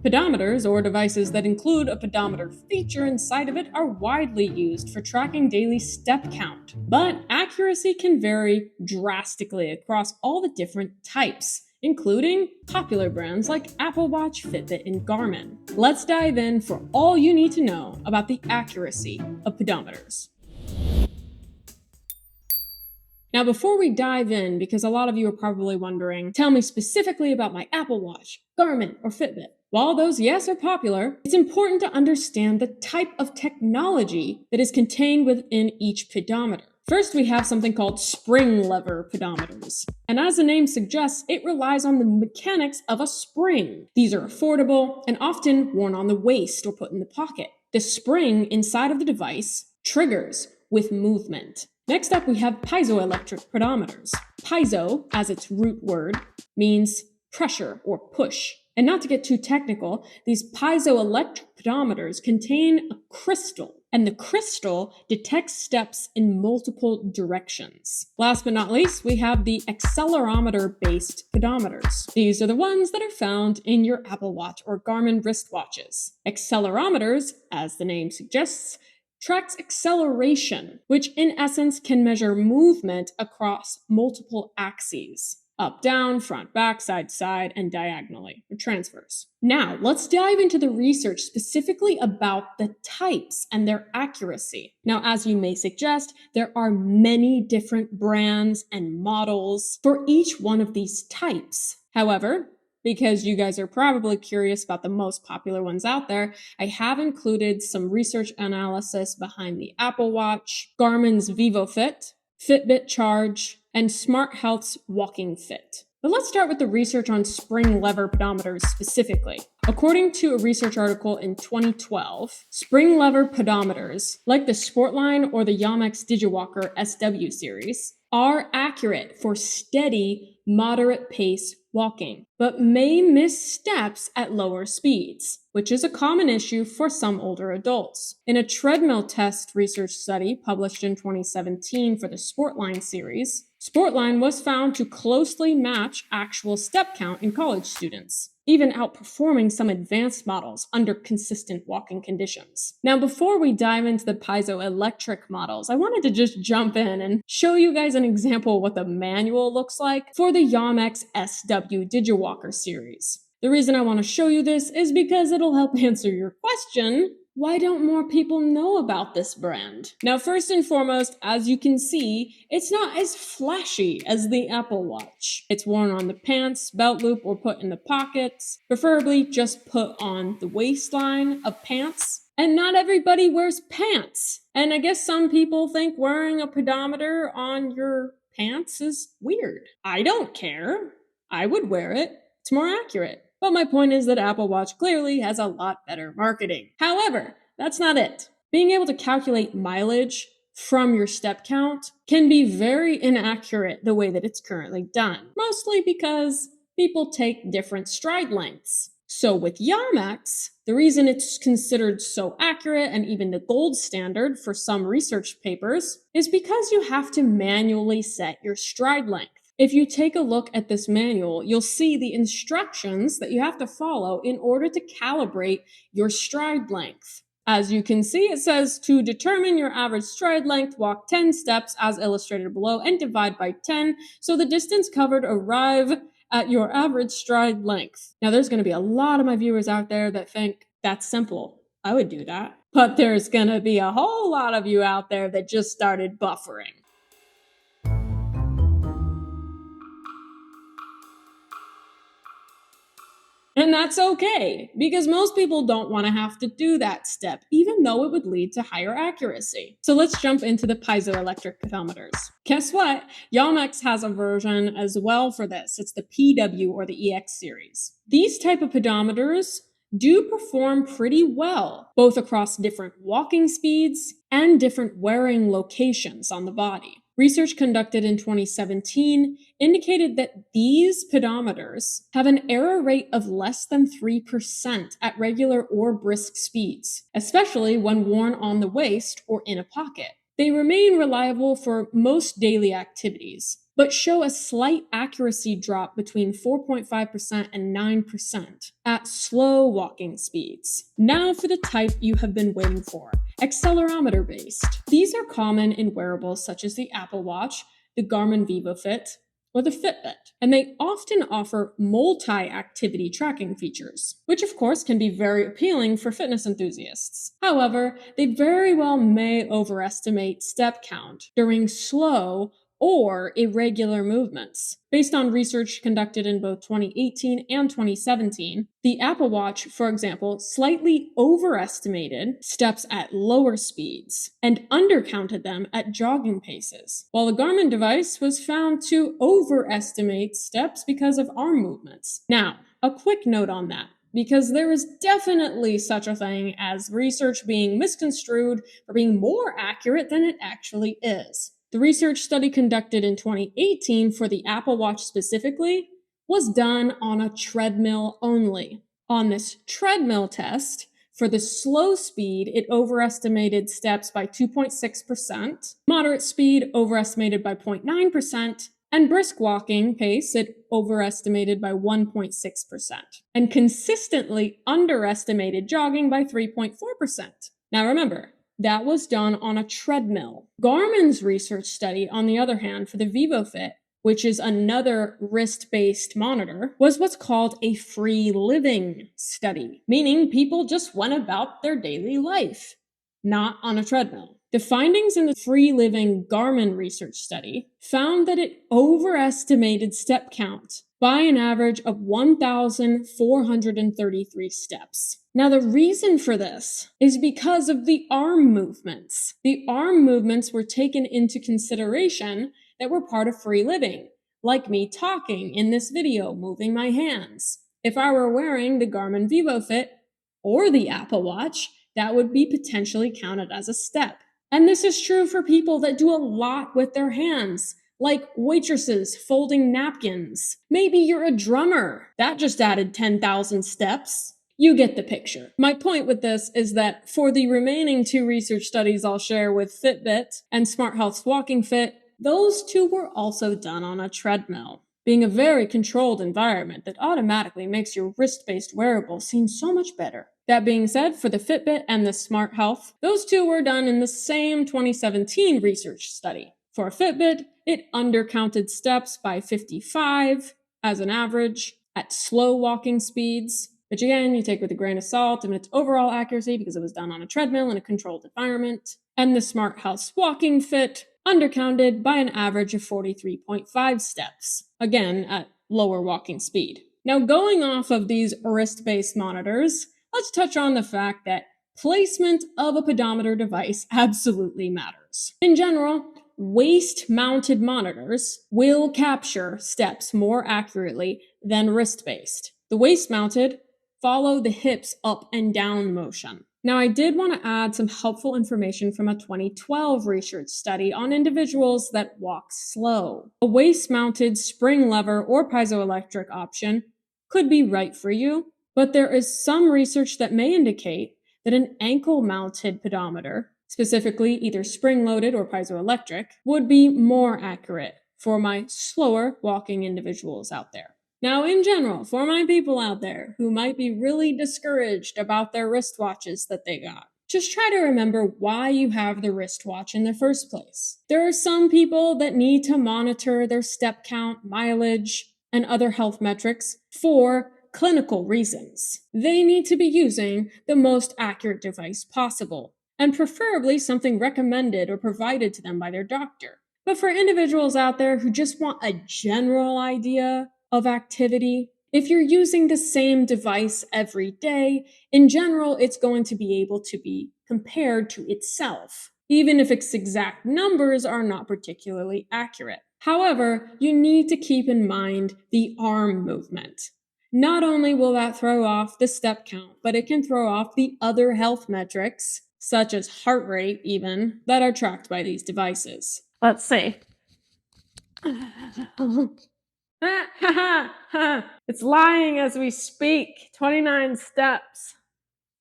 Pedometers, or devices that include a pedometer feature inside of it, are widely used for tracking daily step count, but accuracy can vary drastically across all the different types, including popular brands like Apple Watch, Fitbit, and Garmin. Let's dive in for all you need to know about the accuracy of pedometers. Now, before we dive in, because a lot of you are probably wondering, tell me specifically about my Apple Watch, Garmin, or Fitbit. While those, yes, are popular, it's important to understand the type of technology that is contained within each pedometer. First, we have something called spring lever pedometers. And as the name suggests, it relies on the mechanics of a spring. These are affordable and often worn on the waist or put in the pocket. The spring inside of the device triggers with movement. Next up, we have piezoelectric pedometers. Piezo, as its root word, means pressure or push. And not to get too technical, these piezoelectric pedometers contain a crystal, and the crystal detects steps in multiple directions. Last but not least, we have the accelerometer-based pedometers. These are the ones that are found in your Apple Watch or Garmin wristwatches. Accelerometers, as the name suggests, tracks acceleration, which in essence can measure movement across multiple axes. Up, down, front, back, side, side, and diagonally, or transverse. Now, let's dive into the research specifically about the types and their accuracy. Now, as you may suggest, there are many different brands and models for each one of these types. However, because you guys are probably curious about the most popular ones out there, I have included some research analysis behind the Apple Watch, Garmin's VivoFit, Fitbit Charge, and Smart Health's Walking Fit. But let's start with the research on spring lever pedometers specifically. According to a research article in 2012, spring lever pedometers, like the Sportline or the Yomex DigiWalker SW series, are accurate for steady, moderate pace walking, but may miss steps at lower speeds, which is a common issue for some older adults. In a treadmill test research study published in 2017 for the Sportline series, Sportline was found to closely match actual step count in college students, even outperforming some advanced models under consistent walking conditions. Now, before we dive into the piezoelectric models, I wanted to just jump in and show you guys an example of what the manual looks like for the Yomex SW DigiWalker series. The reason I want to show you this is because it'll help answer your question: why don't more people know about this brand? Now, first and foremost, as you can see, it's not as flashy as the Apple Watch. It's worn on the pants, belt loop, or put in the pockets, preferably just put on the waistline of pants. And not everybody wears pants. And I guess some people think wearing a pedometer on your pants is weird. I don't care. I would wear it. It's more accurate. But my point is that Apple Watch clearly has a lot better marketing. However, that's not it. Being able to calculate mileage from your step count can be very inaccurate the way that it's currently done, mostly because people take different stride lengths. So with Yomex, the reason it's considered so accurate and even the gold standard for some research papers is because you have to manually set your stride length. If you take a look at this manual, you'll see the instructions that you have to follow in order to calibrate your stride length. As you can see, it says to determine your average stride length, walk 10 steps as illustrated below and divide by 10, so the distance covered arrive at your average stride length. Now, there's going to be a lot of my viewers out there that think that's simple. I would do that. But there's going to be a whole lot of you out there that just started buffering. And that's okay, because most people don't want to have to do that step, even though it would lead to higher accuracy. So let's jump into the piezoelectric pedometers. Guess what? Yomex has a version as well for this. It's the PW or the EX series. These type of pedometers do perform pretty well, both across different walking speeds and different wearing locations on the body. Research conducted in 2017 indicated that these pedometers have an error rate of less than 3% at regular or brisk speeds, especially when worn on the waist or in a pocket. They remain reliable for most daily activities, but show a slight accuracy drop between 4.5% and 9% at slow walking speeds. Now for the type you have been waiting for, accelerometer-based. These are common in wearables such as the Apple Watch, the Garmin VivoFit, or the Fitbit, and they often offer multi-activity tracking features, which of course can be very appealing for fitness enthusiasts. However, they very well may overestimate step count during slow or irregular movements. Based on research conducted in both 2018 and 2017, the Apple Watch, for example, slightly overestimated steps at lower speeds and undercounted them at jogging paces, while the Garmin device was found to overestimate steps because of arm movements. Now, a quick note on that, because there is definitely such a thing as research being misconstrued or being more accurate than it actually is. The research study conducted in 2018 for the Apple Watch specifically was done on a treadmill only. On this treadmill test, for the slow speed, it overestimated steps by 2.6%, moderate speed overestimated by 0.9%, and brisk walking pace it overestimated by 1.6%, and consistently underestimated jogging by 3.4%. Now remember, that was done on a treadmill. Garmin's research study, on the other hand, for the VivoFit, which is another wrist-based monitor, was what's called a free living study, meaning people just went about their daily life, not on a treadmill. The findings in the free living Garmin research study found that it overestimated step count by an average of 1,433 steps. Now, the reason for this is because of the arm movements. The arm movements were taken into consideration that were part of free living, like me talking in this video, moving my hands. If I were wearing the Garmin VivoFit or the Apple Watch, that would be potentially counted as a step. And this is true for people that do a lot with their hands, like waitresses folding napkins. Maybe you're a drummer. That just added 10,000 steps. You get the picture. My point with this is that for the remaining 2 research studies I'll share with Fitbit and Smart Health's Walking Fit, those 2 were also done on a treadmill, being a very controlled environment that automatically makes your wrist-based wearable seem so much better. That being said, for the Fitbit and the Smart Health, those 2 were done in the same 2017 research study. For Fitbit, it undercounted steps by 55 as an average at slow walking speeds, which again, you take with a grain of salt in its overall accuracy because it was done on a treadmill in a controlled environment. And the Smart Health Walking Fit undercounted by an average of 43.5 steps, again at lower walking speed. Now, going off of these wrist-based monitors, let's touch on the fact that placement of a pedometer device absolutely matters. In general, waist-mounted monitors will capture steps more accurately than wrist-based. The waist-mounted follow the hips up and down motion. Now, I did want to add some helpful information from a 2012 research study on individuals that walk slow. A waist-mounted spring lever or piezoelectric option could be right for you, but there is some research that may indicate that an ankle-mounted pedometer, specifically either spring-loaded or piezoelectric, would be more accurate for my slower walking individuals out there. Now, in general, for my people out there who might be really discouraged about their wristwatches that they got, just try to remember why you have the wristwatch in the first place. There are some people that need to monitor their step count, mileage, and other health metrics for clinical reasons. They need to be using the most accurate device possible, and preferably something recommended or provided to them by their doctor. But for individuals out there who just want a general idea of activity, if you're using the same device every day, in general, it's going to be able to be compared to itself, even if its exact numbers are not particularly accurate. However, you need to keep in mind the arm movement. Not only will that throw off the step count, but it can throw off the other health metrics, such as heart rate even, that are tracked by these devices. Let's see. It's lying as we speak. 29 steps.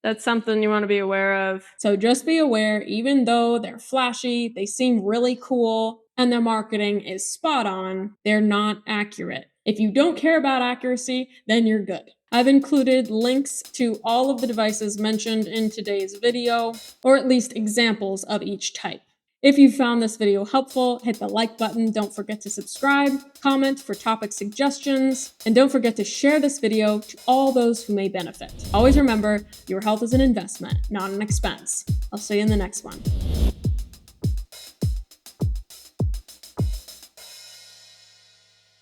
That's something you want to be aware of. So just be aware, even though they're flashy, they seem really cool, and their marketing is spot on, they're not accurate. If you don't care about accuracy, then you're good. I've included links to all of the devices mentioned in today's video, or at least examples of each type. If you found this video helpful, hit the like button, don't forget to subscribe, comment for topic suggestions, and don't forget to share this video to all those who may benefit. Always remember, your health is an investment, not an expense. I'll see you in the next one.